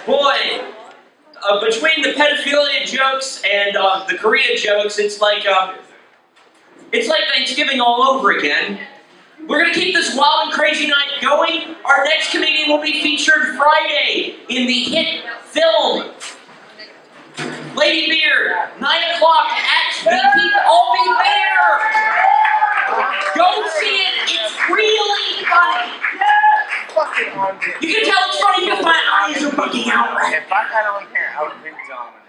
Boy. Between the pedophilia jokes and the Korea jokes, it's like Thanksgiving all over again. We're going to keep this wild and crazy night going. Our next comedian will be featured Friday in the hit film Ladybeard, 9 o'clock at the Keep. I'll be there. Go see it. It's really funny. You can tell it's funny because my eyes are bugging out right now. If I had on hair, I would have been dominant.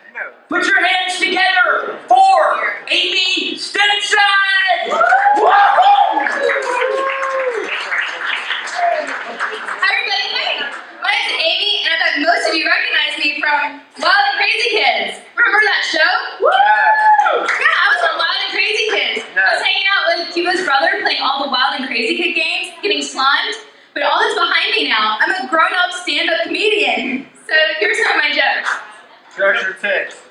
Put your hands together for Amy Stinson! Hi everybody, hey! My name's Amy, and I bet most of you recognize me from Wild and Crazy Kids. Remember that show? Yeah, I was on Wild and Crazy Kids. I was hanging out with Cuba's brother playing all the Wild and Crazy Kid games, getting slimed. But all that's behind me now. I'm a grown-up stand-up comedian. So here's some of my jokes. Jokes your tits.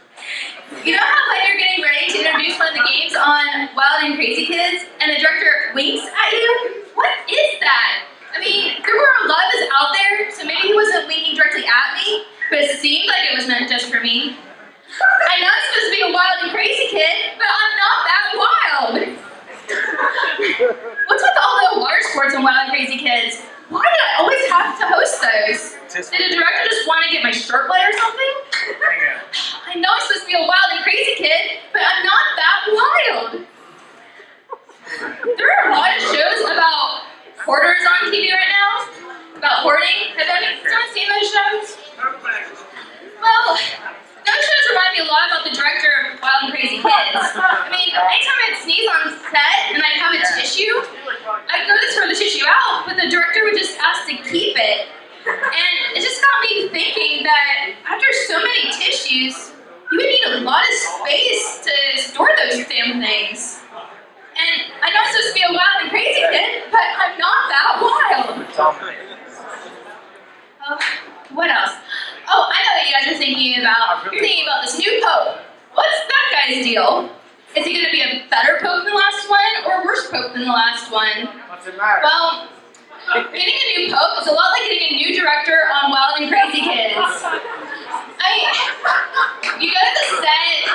You know how when you're getting ready to introduce one of the games on Wild and Crazy Kids, and the director winks at you? What is that? I mean, there were a lot of us out there, so maybe he wasn't winking directly at me, but it seemed like it was meant just for me. I know I'm supposed to be a wild and crazy kid, but I'm not that wild. What's with all the water sports and Wild and Crazy Kids? Why did I always have to host those? Did the director just want to get my shirt wet or something? I know I'm supposed to be a wild and crazy kid, but I'm not that wild. There are a lot of shows about hoarders on TV right now. About hoarding. Have anyone seen those shows? Well, those shows remind me a lot about the director of Wild and Crazy Kids. I mean, anytime I'd sneeze on set and I'd have a tissue, I'd go to throw the tissue out, but the director would just ask to keep it. And it just got me thinking that after so many tissues, you would need a lot of space to store those damn things. And I know I'm supposed to be a wild and crazy kid, but I'm not that wild. What else? Oh, I know what you guys are thinking about. You're thinking about this new pope. What's that guy's deal? Is he going to be a better pope than the last one, or a worse pope than the last one? What's it matter? Well, getting a new pope is a lot like getting a new director on Wild and Crazy Kids. You go to the set,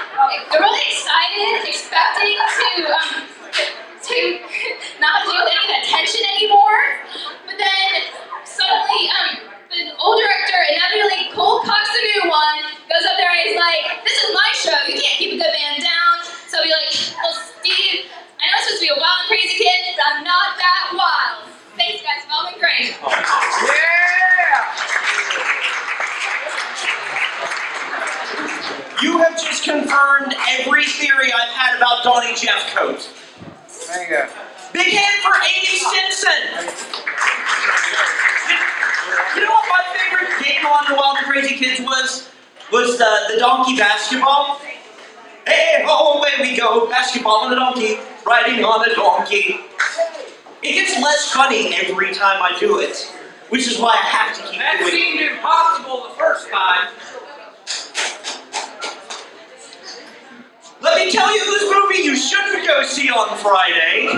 they're really excited, expecting to not deal with any of that tension anymore, but then suddenly, the old director inevitably cold cocks the new one, goes up there and he's like, "This is my show, you can't keep a good man down." So he'll be like, "Well, Steve, I know I'm supposed to be a wild and crazy kid, but I'm not that wild. Thanks, guys, you've all been great." Yeah! You have just confirmed every theory I've had about Donnie Jeffcoat. There you go. Big hand for Amy Stinson. You know what my favorite game on the Wild and Crazy Kids was the donkey basketball. Hey, oh, away we go, basketball on a donkey, riding on a donkey. It gets less funny every time I do it, which is why I have to keep doing it. That seemed impossible the first time. Let me tell you whose movie you shouldn't go see on Friday.